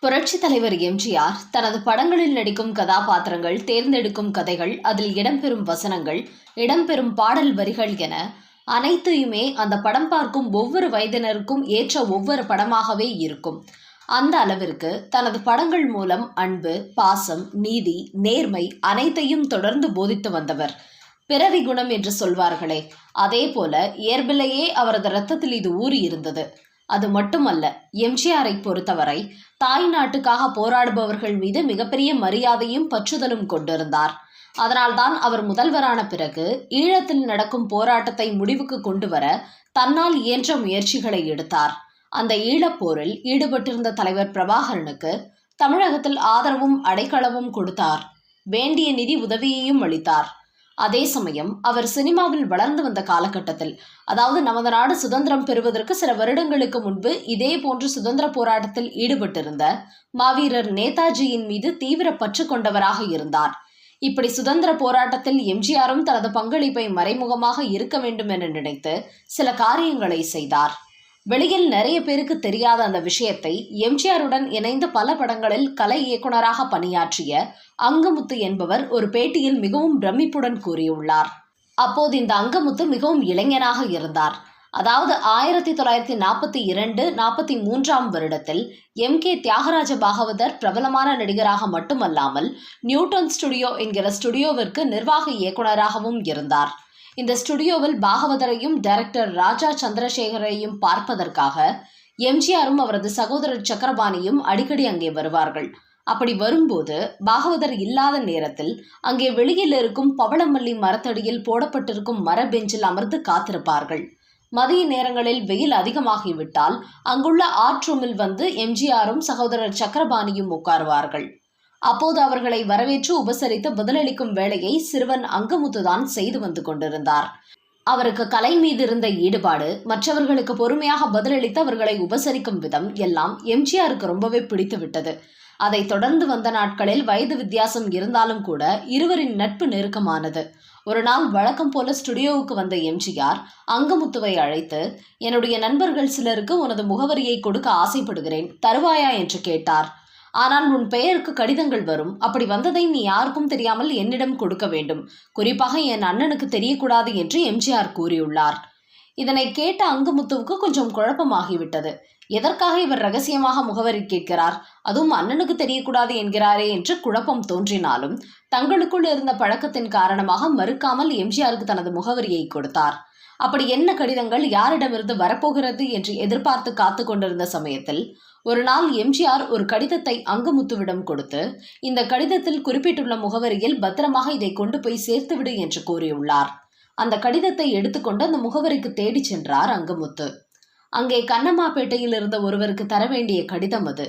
புரட்சி தலைவர் எம்ஜிஆர் தனது படங்களில் நடிக்கும் கதாபாத்திரங்கள், தேர்ந்தெடுக்கும் கதைகள், அதில் இடம்பெறும் வசனங்கள், இடம்பெறும் பாடல் வரிகள் என அனைத்தையுமே அந்த படம் பார்க்கும் ஒவ்வொரு வயதினருக்கும் ஏற்ற ஒவ்வொரு படமாகவே இருக்கும். அந்த அளவிற்கு தனது படங்கள் மூலம் அன்பு, பாசம், நீதி, நேர்மை அனைத்தையும் தொடர்ந்து போதித்து வந்தவர். பிறவி குணம் என்று சொல்வார்களே, அதே போல இயல்பிலேயே அவரது இரத்தத்தில் இது ஊறி இருந்தது. அது மட்டுமல்ல, எம்ஜிஆரை பொறுத்தவரை தாய் நாட்டுக்காக போராடுபவர்கள் மீது மிகப்பெரிய மரியாதையும் பற்றுதலும் கொண்டிருந்தார். அதனால்தான் அவர் முதல்வரான பிறகு ஈழத்தில் நடக்கும் போராட்டத்தை முடிவுக்கு கொண்டு வர தன்னால் இயன்ற முயற்சிகளை எடுத்தார். அந்த ஈழப்போரில் ஈடுபட்டிருந்த தலைவர் பிரபாகரனுக்கு தமிழகத்தில் ஆதரவும் அடைக்கலமும் கொடுத்தார். வேண்டிய நிதி உதவியையும் அளித்தார். அதே சமயம் அவர் சினிமாவில் வளர்ந்து வந்த காலகட்டத்தில், அதாவது நமது நாடு சுதந்திரம் பெறுவதற்கு சில வருடங்களுக்கு முன்பு இதே போன்று சுதந்திர போராட்டத்தில் ஈடுபட்டிருந்த மாவீரர் நேதாஜியின் மீது தீவிர பற்று கொண்டவராக இருந்தார். இப்படி சுதந்திர போராட்டத்தில் எம்ஜிஆரும் தனது பங்களிப்பை மறைமுகமாக இருக்க வேண்டும் என நினைத்து சில காரியங்களை செய்தார். வெளியில் நிறைய பேருக்கு தெரியாத அந்த விஷயத்தை எம்ஜிஆருடன் இணைந்து பல படங்களில் கலை இயக்குநராக பணியாற்றிய அங்கமுத்து என்பவர் ஒரு பேட்டியில் மிகவும் பிரமிப்புடன் கூறியுள்ளார். அப்போது இந்த அங்கமுத்து மிகவும் இளைஞனாக இருந்தார். அதாவது 1942-43 வருடத்தில் M.K. தியாகராஜ பாகவதர் பிரபலமான நடிகராக மட்டுமல்லாமல் நியூட்டன் ஸ்டுடியோ என்கிற ஸ்டுடியோவிற்கு நிர்வாக இயக்குநராகவும் இருந்தார். இந்த ஸ்டுடியோவில் பாகவதரையும் டைரக்டர் ராஜா சந்திரசேகரையும் பார்ப்பதற்காக எம்ஜிஆரும் அவரது சகோதரர் சக்கரபாணியும் அடிக்கடி அங்கே வருவார்கள். அப்படி வரும்போது பாகவதர் இல்லாத நேரத்தில் அங்கே வெளியில் இருக்கும் பவளமல்லி மரத்தடியில் போடப்பட்டிருக்கும் மர பெஞ்சில் அமர்ந்து காத்திருப்பார்கள். மதிய நேரங்களில் வெயில் அதிகமாகிவிட்டால் அங்குள்ள ஆர்ட் ரூமில் வந்து எம்ஜிஆரும் சகோதரர் சக்கரபாணியும் உட்காருவார்கள். அப்போது அவர்களை வரவேற்று உபசரித்து பதிலளிக்கும் வேலையை சிறுவன் அங்கமுத்துதான் செய்து வந்து கொண்டிருந்தார். அவருக்கு கலை மீது இருந்த ஈடுபாடு, மற்றவர்களுக்கு பொறுமையாக பதிலளித்து அவர்களை உபசரிக்கும் விதம் எல்லாம் எம்ஜிஆருக்கு ரொம்பவே பிடித்து விட்டது. அதை தொடர்ந்து வந்த நாட்களில் வயது வித்தியாசம் இருந்தாலும் கூட இருவரின் நட்பு நெருக்கமானது. ஒரு நாள் வழக்கம் போல ஸ்டுடியோவுக்கு வந்த எம்ஜிஆர் அங்கமுத்துவை அழைத்து, என்னுடைய நண்பர்கள் சிலருக்கு உனது முகவரியை கொடுக்க ஆசைப்படுகிறேன், தருவாயா என்று கேட்டார். ஆனால் உன் பெயருக்கு கடிதங்கள் வரும், அப்படி வந்ததை நீ யாருக்கும் தெரியாமல் என்னிடம் கொடுக்க வேண்டும், குறிப்பாக என் அண்ணனுக்கு தெரியக்கூடாது என்று எம்ஜிஆர் கூறியுள்ளார். இதனை கேட்ட அங்கமுத்துவுக்கு கொஞ்சம் குழப்பமாகிவிட்டது. எதற்காக இவர் ரகசியமாக முகவரி கேட்கிறார், அதுவும் அண்ணனுக்கு தெரியக்கூடாது என்கிறாரே என்று குழப்பம் தோன்றினாலும் தங்களுக்குள் இருந்த பழக்கத்தின் காரணமாக மறுக்காமல் எம்ஜிஆருக்கு தனது முகவரியை கொடுத்தார். அப்படி என்ன கடிதங்கள் யாரிடமிருந்து வரப்போகிறது என்று எதிர்பார்த்து காத்து கொண்டிருந்த சமயத்தில் ஒரு நாள் எம்ஜிஆர் ஒரு கடிதத்தை அங்கமுத்துவிடம் கொடுத்து, இந்த கடிதத்தில் குறிப்பிட்டுள்ள முகவரியில் பத்திரமாக இதை கொண்டு போய் சேர்த்துவிடு என்று கூறியுள்ளார். அந்த கடிதத்தை எடுத்துக்கொண்டு அந்த முகவரிக்கு தேடி சென்றார் அங்கமுத்து. அங்கே கண்ணம்மாப்பேட்டையில் இருந்த ஒருவருக்கு தர வேண்டிய கடிதம் அது.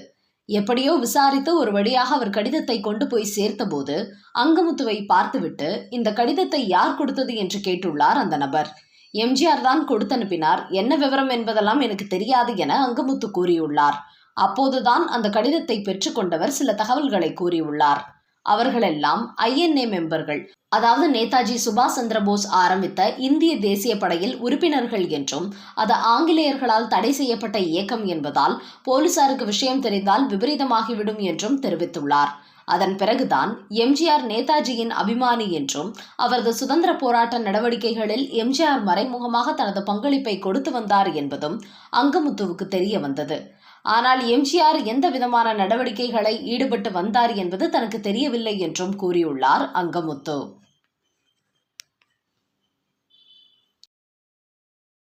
எப்படியோ விசாரித்து ஒரு வழியாக அவர் கடிதத்தை கொண்டு போய் சேர்த்தபோது அங்கமுத்துவை பார்த்துவிட்டு, இந்த கடிதத்தை யார் கொடுத்தது என்று கேட்டுள்ளார் அந்த நபர். எம்ஜிஆர் தான் கொடுத்தனுப்பினார், என்ன விவரம் என்பதெல்லாம் எனக்கு தெரியாது என அங்கமுத்து கூறியுள்ளார். அப்போதுதான் அந்த கடிதத்தை பெற்றுக்கொண்டவர் சில தகவல்களை கூறியுள்ளார். அவர்களெல்லாம் INA மெம்பர்கள், அதாவது நேதாஜி சுபாஷ் சந்திர போஸ் ஆரம்பித்த இந்திய தேசிய படையில் உறுப்பினர்கள் என்றும், அது ஆங்கிலேயர்களால் தடை செய்யப்பட்ட இயக்கம் என்பதால் போலீசாருக்கு விஷயம் தெரிந்தால் விபரீதமாகிவிடும் என்றும் தெரிவித்துள்ளார். அதன் பிறகுதான் எம்ஜிஆர் நேதாஜியின் அபிமானி என்றும், அவரது சுதந்திர போராட்ட நடவடிக்கைகளில் எம்ஜிஆர் மறைமுகமாக தனது பங்களிப்பை கொடுத்து வந்தார் என்பதும் அங்கமுத்துவுக்கு தெரிய வந்தது. ஆனால் எம்ஜிஆர் எந்த விதமான நடவடிக்கைகளை ஈடுபட்டு வந்தார் என்பது தனக்கு தெரியவில்லை என்றும் கூறியுள்ளார் அங்கமுத்து.